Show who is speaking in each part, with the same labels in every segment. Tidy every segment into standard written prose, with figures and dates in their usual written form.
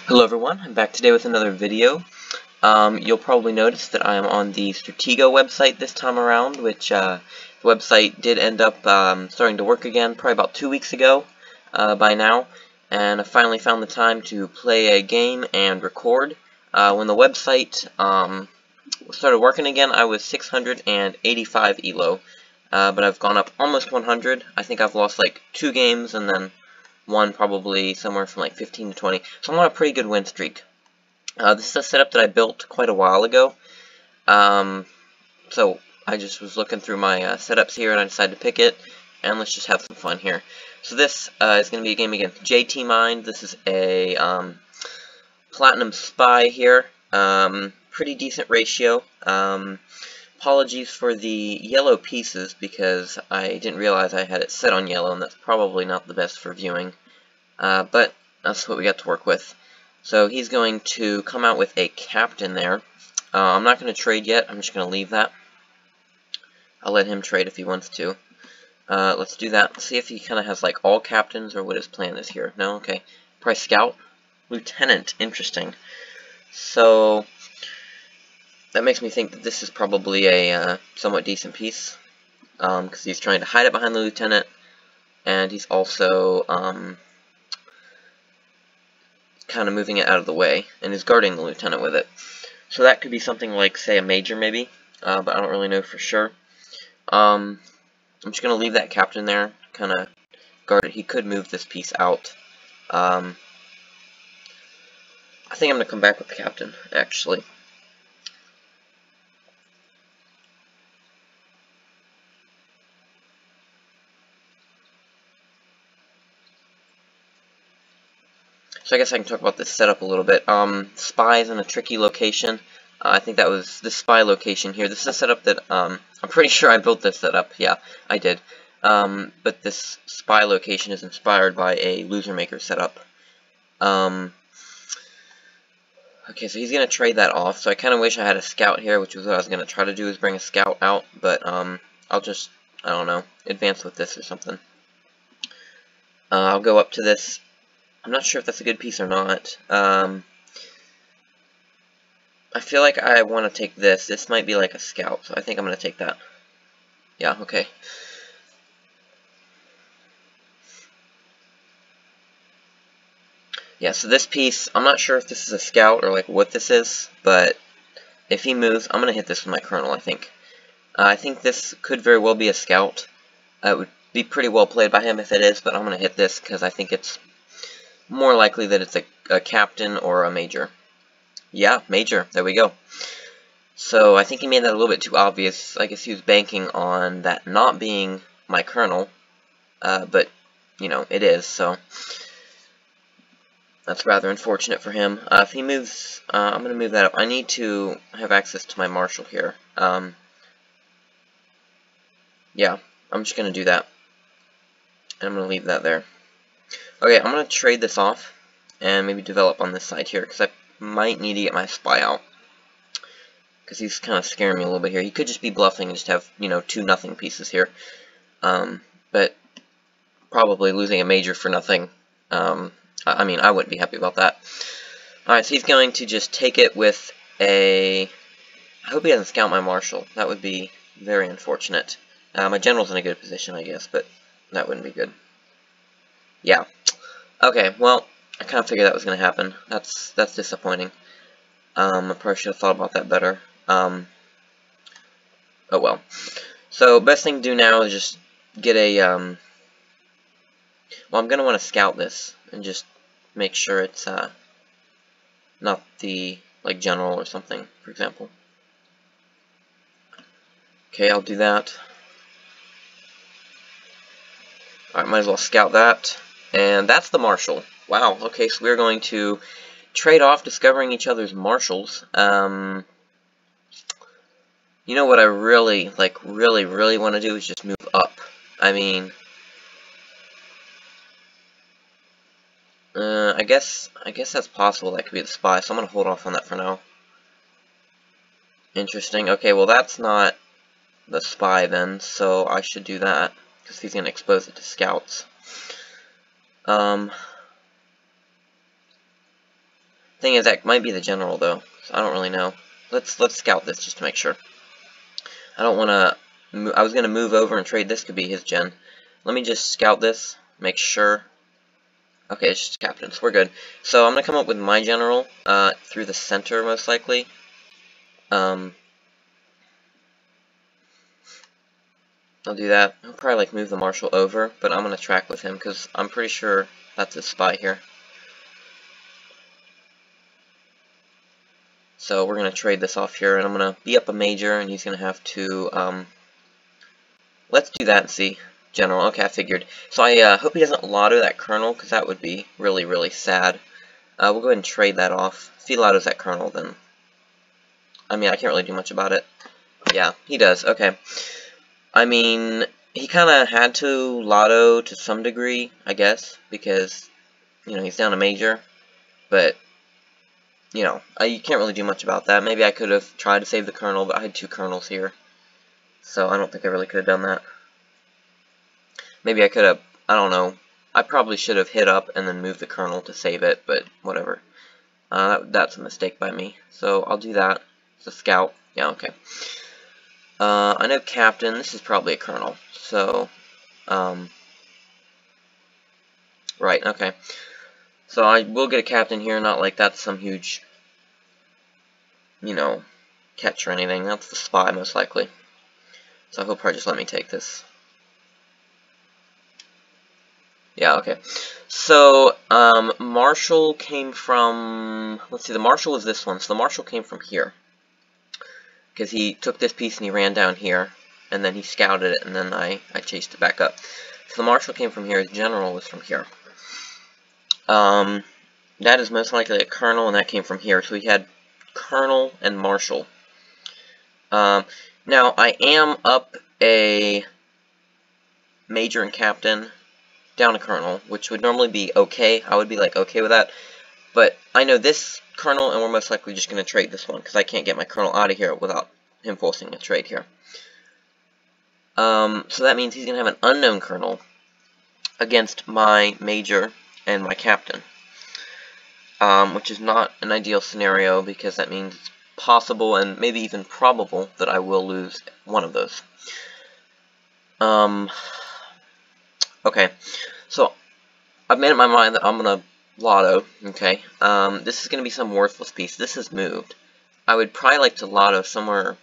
Speaker 1: Hello everyone, I'm back today with another video. You'll probably notice that I am on the Stratego website this time around, which the website did end up starting to work again probably about 2 weeks ago by now, and I finally found the time to play a game and record. When the website started working again, I was 685 elo, but I've gone up almost 100. I think I've lost like 2 games and then one probably somewhere from like 15 to 20. So I'm on a pretty good win streak. This is a setup that I built quite a while ago. So I just was looking through my setups here and I decided to pick it. And let's just have some fun here. So this is going to be a game against JTMind. This is a Platinum Spy here. Pretty decent ratio. Apologies for the yellow pieces because I didn't realize I had it set on yellow, and that's probably not the best for viewing. But that's what we got to work with. So he's going to come out with a captain there. I'm not going to trade yet. I'm just going to leave that. I'll let him trade if he wants to. Let's do that. See if he kind of has like all captains or what his plan is here. No? Okay. Probably scout. Lieutenant. Interesting. So that makes me think that this is probably a somewhat decent piece, because he's trying to hide it behind the lieutenant, and he's also kind of moving it out of the way, and is guarding the lieutenant with it. So that could be something like, say, a major maybe, but I don't really know for sure. I'm just going to leave that captain there, kind of guard it. He could move this piece out. I think I'm going to come back with the captain, actually. So I guess I can talk about this setup a little bit. Spy is in a tricky location. I think that was this spy location here. This is a setup that, I'm pretty sure I built this setup. Yeah, I did. But this spy location is inspired by a loser maker setup. Okay, so he's going to trade that off. So I kind of wish I had a scout here, which was what I was going to try to do, is bring a scout out. But I'll just, I don't know, advance with this or something. I'll go up to this. I'm not sure if that's a good piece or not. I feel like I want to take this. This might be like a scout, so I think I'm going to take that. Yeah, okay. Yeah, so this piece, I'm not sure if this is a scout or like what this is, but if he moves, I'm going to hit this with my colonel, I think. I think this could very well be a scout. It would be pretty well played by him if it is, but I'm going to hit this because I think it's more likely that it's a captain or a major. Yeah, major. There we go. So I think he made that a little bit too obvious. I guess he was banking on that not being my colonel, but, you know, it is, so that's rather unfortunate for him. If he moves, I'm going to move that up. I need to have access to my marshal here. Yeah, I'm just going to do that. And I'm going to leave that there. Okay, I'm going to trade this off and maybe develop on this side here, because I might need to get my spy out. Because he's kind of scaring me a little bit here. He could just be bluffing and just have, you know, 2 nothing pieces here. But probably losing a major for nothing. I mean, I wouldn't be happy about that. Alright, so he's going to just take it with a... I hope he doesn't scout my marshal. That would be very unfortunate. My general's in a good position, I guess, but that wouldn't be good. Yeah. Okay, well, I kind of figured that was going to happen. That's disappointing. I probably should have thought about that better. Oh well. So, best thing to do now is just get a, well, I'm going to want to scout this and just make sure it's, not the, like, general or something, for example. Okay, I'll do that. Alright, might as well scout that. And that's the marshal. Wow, okay, so we're going to trade off discovering each other's marshals. You know what I really, like, really want to do is just move up. I mean, I guess that's possible. That could be the spy, so I'm going to hold off on that for now. Interesting. Okay, well, that's not the spy then, so I should do that, because he's going to expose it to scouts. Thing is, that might be the general, though. So I don't really know. Let's scout this just to make sure. I don't want to... I was going to move over and trade this. Could be his gen. Let me just scout this. Make sure. Okay, it's just captain, so we're good. So I'm going to come up with my general through the center, most likely. I'll do that. I'll probably like move the marshal over, but I'm going to track with him because I'm pretty sure that's his spy here. So we're going to trade this off here, and I'm going to be up a major, and he's going to have to, let's do that and see. General, okay, I figured. So I hope he doesn't lotto that colonel, because that would be really, really sad. We'll go ahead and trade that off. If he lottos that colonel, then, I mean, I can't really do much about it. Yeah, he does, okay. I mean, he kind of had to lotto to some degree, I guess, because, you know, he's down a major, but, you know, you can't really do much about that. Maybe I could have tried to save the colonel, but I had 2 colonels here, so I don't think I really could have done that. Maybe I could have, I don't know, I probably should have hit up and then moved the colonel to save it, but whatever. That's a mistake by me, so I'll do that. It's a scout, yeah, okay. I know captain, this is probably a colonel, so, right, okay. So I will get a captain here, not like that's some huge, you know, catch or anything. That's the spy, most likely. So he'll probably just let me take this. Yeah, okay. So, marshal came from, let's see, the marshal was this one. So the marshal came from here. Because he took this piece and he ran down here. And then he scouted it, and then I chased it back up. So the marshal came from here. His general was from here. That is most likely a colonel, and that came from here. So we had colonel and marshal. Now, I am up a major and captain, down a colonel, which would normally be okay. I would be, like, okay with that. But I know this colonel, and we're most likely just going to trade this one, because I can't get my colonel out of here without him forcing a trade here. So that means he's going to have an unknown colonel against my major and my captain. Which is not an ideal scenario, because that means it's possible and maybe even probable that I will lose one of those. Okay, so I've made up my mind that I'm going to lotto, okay? This is going to be some worthless piece. This is moved. I would probably like to lotto somewhere,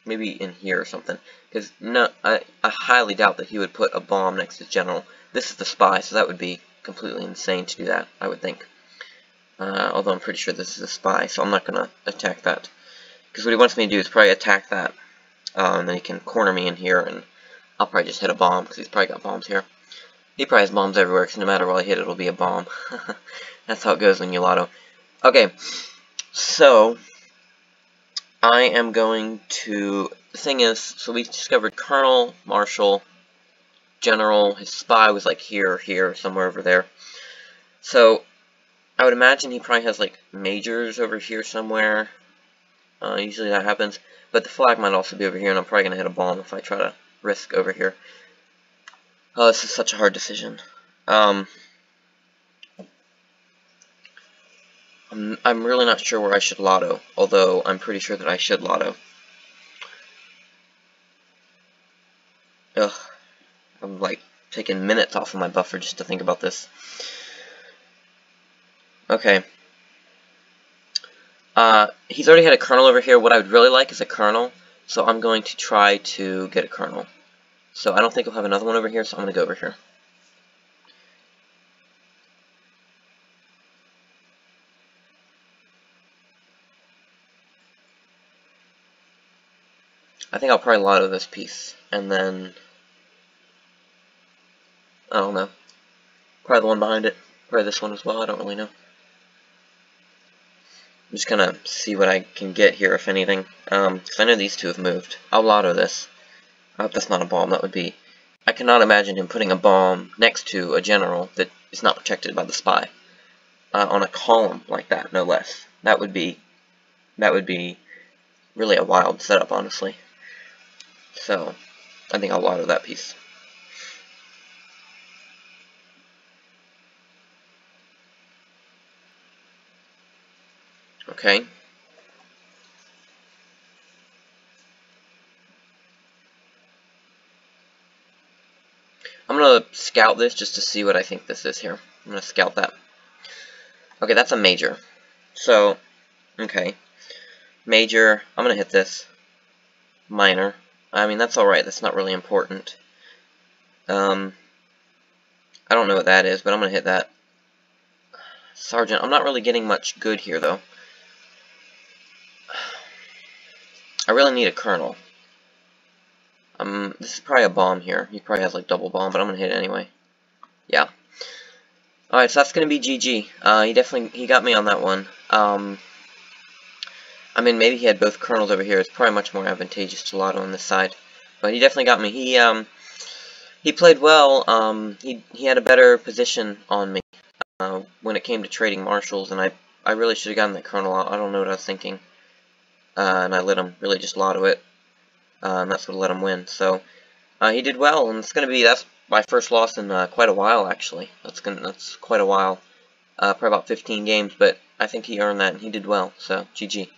Speaker 1: maybe in here or something, because no, I highly doubt that he would put a bomb next to his general. This is the spy, so that would be completely insane to do that, I would think. Although I'm pretty sure this is a spy, so I'm not going to attack that. Because what he wants me to do is probably attack that, and then he can corner me in here, and I'll probably just hit a bomb, because he's probably got bombs here. He probably has bombs everywhere, because no matter what I hit, it'll be a bomb. That's how it goes when you lotto. Okay, so I am going to... The thing is, so we discovered colonel, marshal, general. His spy was like here, somewhere over there. So I would imagine he probably has like majors over here somewhere. Usually that happens. But the flag might also be over here, and I'm probably going to hit a bomb if I try to risk over here. Oh, this is such a hard decision. I'm really not sure where I should lotto, although I'm pretty sure that I should lotto. Ugh. I'm like taking minutes off of my buffer just to think about this. Okay. He's already had a colonel over here. What I would really like is a colonel, so I'm going to try to get a colonel. So I don't think he'll have another one over here, so I'm going to go over here. I think I'll probably lotto this piece, and then, I don't know, probably the one behind it, probably this one as well, I don't really know. I'm just gonna see what I can get here, if anything, because I know these two have moved. I'll lotto this. I hope that's not a bomb. That would be... I cannot imagine him putting a bomb next to a general that is not protected by the spy. On a column like that, no less. That would be really a wild setup, honestly. So, I think I'll lotto that piece. Okay. I'm gonna scout this just to see what I think this is here. I'm gonna scout that. Okay, that's a major. So, okay. Major, I'm gonna hit this. Minor. I mean, that's alright, that's not really important. I don't know what that is, but I'm gonna hit that. Sergeant, I'm not really getting much good here, though. I really need a colonel. This is probably a bomb here. He probably has, like, double bomb, but I'm gonna hit it anyway. Yeah. Alright, so that's gonna be GG. He got me on that one. I mean, maybe he had both colonels over here. It's probably much more advantageous to Lotto on this side. But he definitely got me. He played well. He had a better position on me when it came to trading marshals, and I really should have gotten that colonel out. I don't know what I was thinking. And I let him really just Lotto it. And that's what let him win. So he did well, and that's my first loss in quite a while, actually. That's quite a while. Probably about 15 games, but I think he earned that, and he did well. So GG.